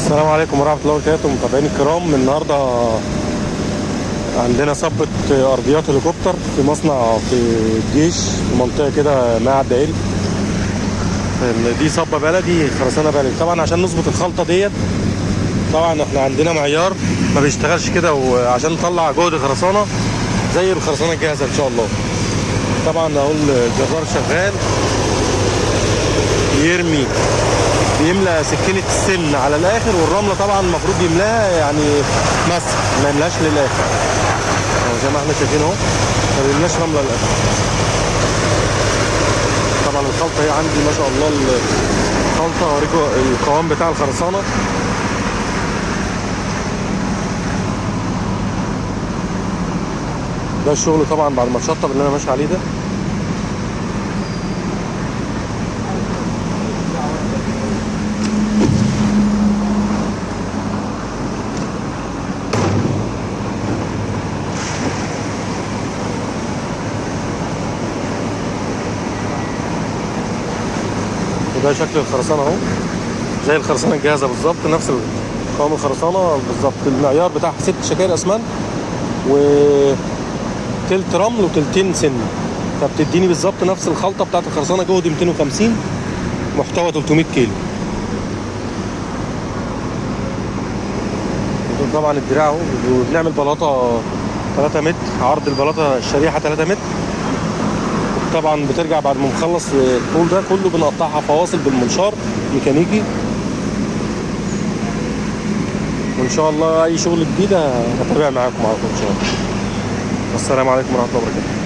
السلام عليكم ورحمة الله وبركاته. متابعيني الكرام، النهارده عندنا صبة أرضيات هليكوبتر في مصنع في الجيش في منطقة كده مع الدائري. دي صبة بلدي، خرسانة بلدي. طبعا عشان نظبط الخلطة ديت طبعا احنا عندنا معيار ما بيشتغلش كده، وعشان نطلع جهد خرسانة زي الخرسانة الجاهزة إن شاء الله. طبعا أهو الجرار شغال يرمي، بيملى سكينة السن على الآخر، والرملة طبعا المفروض يملاها يعني مسح، ما يملاش للآخر زي ما احنا شايفين اهو، ما بيملاش رملة للآخر. طبعا الخلطة هي عندي ما شاء الله. الخلطة أوريكم القوام بتاع الخرسانة. ده الشغل طبعا بعد ما اتشطب اللي أنا ماشي عليه ده. وده شكل الخرسانة اهو، زي الخرسانة الجاهزة بالظبط، نفس قوام الخرسانة بالظبط. المعيار بتاعها 6 شكاير اسمنت وتلت رمل وتلتين سن، فبتديني بالظبط نفس الخلطة بتاعت الخرسانة. جهد 250، محتوى 300 كيلو. طبعا الدراع اهو، وبنعمل بلاطة 3 متر، عرض البلاطة الشريحة 3 متر. طبعا بترجع بعد ما نخلص الطول ده كله بنقطعها فواصل بالمنشار ميكانيكي. وان شاء الله اي شغل جديد هتابع معاكم على طول ان شاء الله. والسلام عليكم ورحمه الله وبركاته.